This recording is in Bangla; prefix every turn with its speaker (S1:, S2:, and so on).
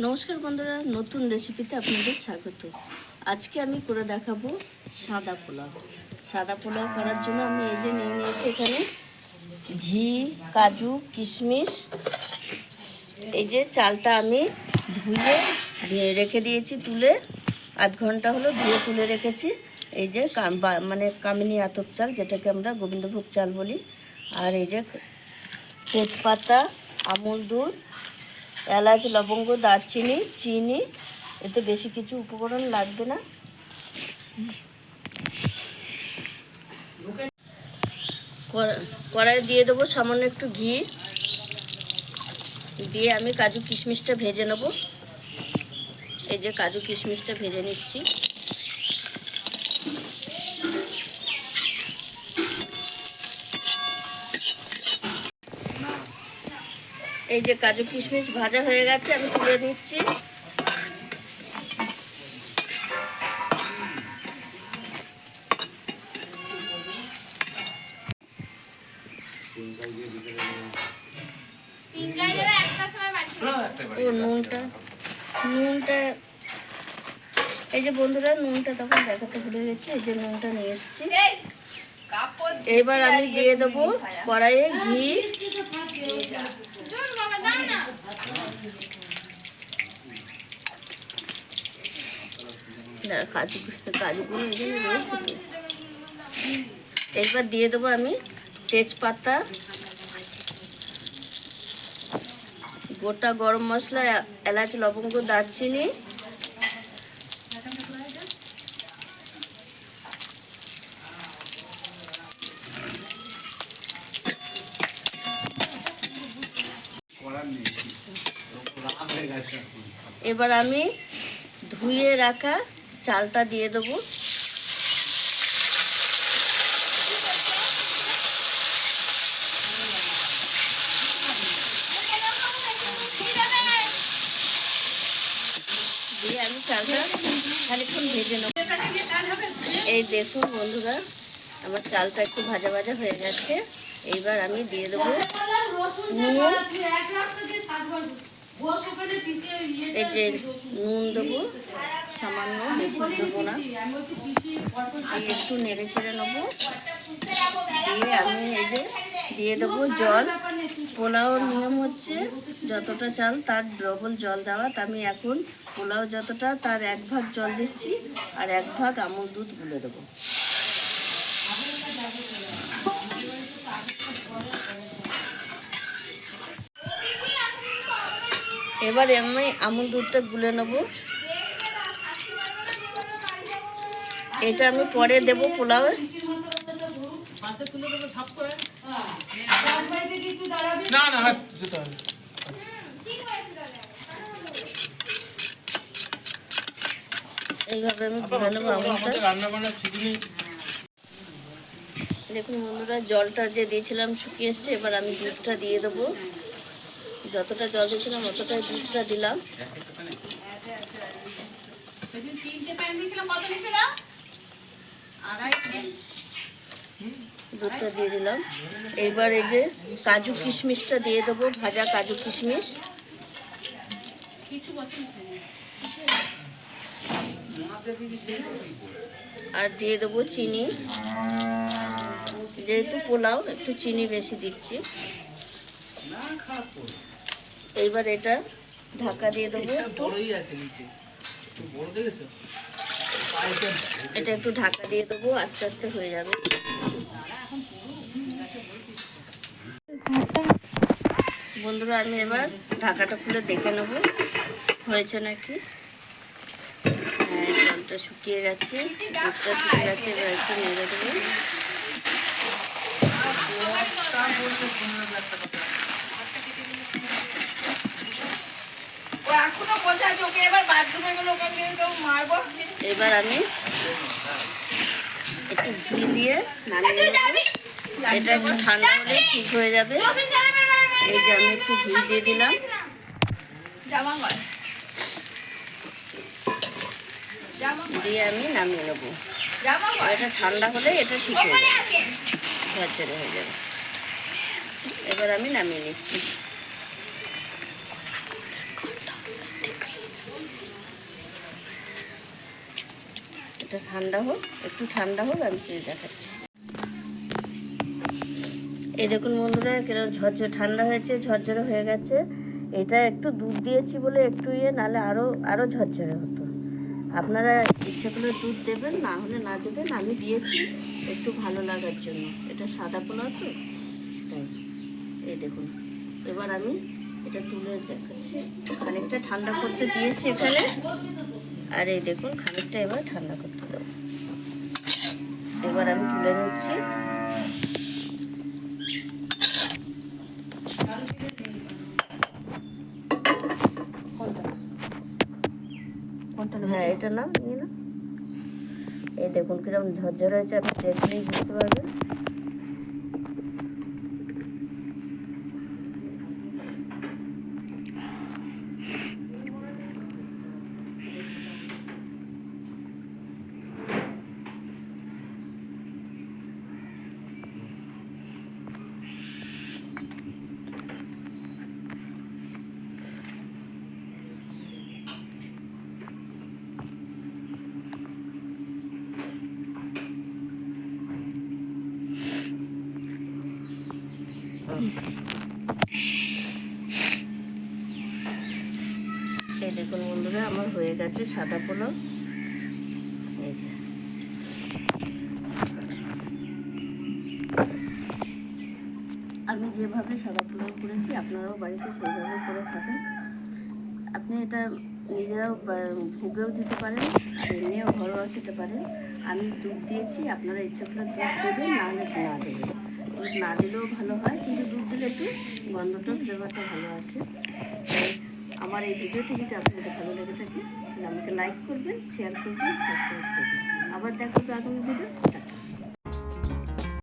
S1: নমস্কার বন্ধুরা, নতুন রেসিপিতে আপনাদের স্বাগত। আজকে আমি করে দেখাবো সাদা পোলাও। সাদা পোলাও করার জন্য আমি এই যে নিয়ে নিয়েছি এখানে ঘি, কাজু, কিশমিশ। এই যে চালটা আমি ধুয়ে রেখে দিয়েছি, তুলে আধ ঘন্টা হলো ধুয়ে তুলে রেখেছি। এই যে কামিনী আতপ চাল, যেটাকে আমরা গোবিন্দভোগ চাল বলি। আর এই যে তেজপাতা, আমুল দুধ, এলাচ, লবঙ্গ, দারচিনি, চিনি। এতে বেশি কিছু উপকরণ লাগবে না। কড়াই দিয়ে দেবো সামান্য একটু ঘি, দিয়ে আমি কাজু কিশমিশটা ভেজে নেব। এই যে কাজু কিশমিশটা ভেজে নিচ্ছি। এই যে কাজু কিশমিশ ভাজা হয়ে গেছে, আমি তুলে নিচ্ছি। নুনটা এই যে বন্ধুরা, নুনটা তখন দেখাতে ভুলে গেছি। এই যে নুনটা নিয়ে এসেছি। এবার আমি দিয়ে দেবো কড়াইয়ে ঘি, কাজুগুলো রয়েছে। এবার দিয়ে দেবো আমি তেজপাতা, গোটা গরম মশলা, এলাচ, লবঙ্গ, দারচিনি। এবার আমি ধুয়ে রাখা চালটা দিয়ে দেবো। দিয়ে আমি চালটা খানিকক্ষণ ভেজে নেব। এই দেখুন বন্ধুরা, আমার চালটা একটু ভাজা ভাজা হয়ে গেছে। এইবার আমি দিয়ে দেবো নুন। এই যে নুন দেবো সামান্য, বেশি দেবো না। একটু নেড়ে চেড়ে নেবো। দিয়ে আমি এই যে দিয়ে দেবো জল। পোলাওর নিয়ম হচ্ছে যতটা চাল তার ডবল জল দেওয়া। আমি এখন পোলাও যতটা তার 1 ভাগ জল দিচ্ছি, আর 1 ভাগ আমুল দুধ গুলে দেবো। এবার আমি আমুল দুধটা গুলে নেব। এটা আমি পরে দেবো পোলাওয়ে। এইভাবে আমি গুলে নেবো আমুলটা। দেখুন বন্ধুরা, জলটা যে দিয়েছিলাম শুকিয়ে এসছে। এবার আমি দুধটা দিয়ে দেবো। যতটা জল দিয়েছিলাম অতটাই দুধটা দিলাম। দুধটা দিয়ে দিলাম। এইবার এই যে কাজু কিশমিশটা দিয়ে দেবো, ভাজা কাজু কিশমিশ। আর দিয়ে দেবো চিনি, যেহেতু পোলাও একটু চিনি বেশি দিচ্ছি। এইবার এটা ঢাকা দিয়ে দেবো। এটা একটু ঢাকা দিয়ে দেবো, আস্তে আস্তে হয়ে যাবে। বন্ধুরা, আমি এবার ঢাকাটা খুলে দেখে নেব হয়েছে নাকি। হ্যাঁ, জলটা শুকিয়ে গেছে, দুধটা শুকিয়ে গেছে। এবার একটু নেড়ে দেবো। এবার আমি একটু ঘি দিয়ে নামিয়ে নেব। এটা একটু ঠান্ডা হলে ঠিক হয়ে যাবে। এই যে আমি একটু ঘি দিয়ে দিলাম। দিয়ে আমি নামিয়ে নেব। এটা ঠান্ডা হলে এটা ঠিক হয়ে যাবে, ঝরঝরে হয়ে যাবে। এবার আমি নামিয়ে নিচ্ছি। এটা ঠান্ডা হোক, একটু ঠান্ডা হোক, আমি তুই দেখাচ্ছি। এই দেখুন বন্ধুরা, কিরকম ঝরঝরে ঠান্ডা হয়েছে, ঝরঝরে হয়ে গেছে। এটা একটু দুধ দিয়েছি বলে একটু নাহলে আরও ঝরঝরে হতো। আপনারা ইচ্ছে করলে দুধ দেবেন, না হলে না দেবেন। আমি দিয়েছি একটু ভালো লাগার জন্য, এটা সাদা পোলাও তো তাই। এই দেখুন, এবার আমি এটা তুলে দেখাচ্ছি। খানিকটা ঠান্ডা করতে দিয়েছি এখানে, আর এই দেখুন খানিকটা এবার ঠান্ডা করতে দেবো। এবার আমি তুলে নিচ্ছি। হ্যাঁ, এটা না নিয়ে না। এই দেখুন কিরকম ঝরঝর হয়েছে, আপনি দেখলেই বুঝতে পারবেন। এই দেখুন বন্ধুরা, আমার হয়ে গেছে সাদা পোলাও। এই যে আমি যেভাবে সাদা পোলাও করেছি, আপনারাও বাড়িতে সেইভাবে করে খাবেন। আপনি এটা নিজেরাও ভুগেও দিতে পারেন, আর এমনিও ঘরোয়া খেতে পারেন। আমি দুধ দিয়েছি, আপনারা ইচ্ছে করে দুধ দেবেন, না হলে না দেবেন। দুধ না দিলেও ভালো হয়, কিন্তু দুধ দিলে একটু গন্ধটা, ফ্লেভারটা ভালো আসে। আমার এই ভিডিওটি যদি আপনাদের ভালো লেগে থাকে, তাহলে আমাকে লাইক করবেন, শেয়ার করবেন, সাবস্ক্রাইব করবেন। আবার দেখা হবে আগামী ভিডিও।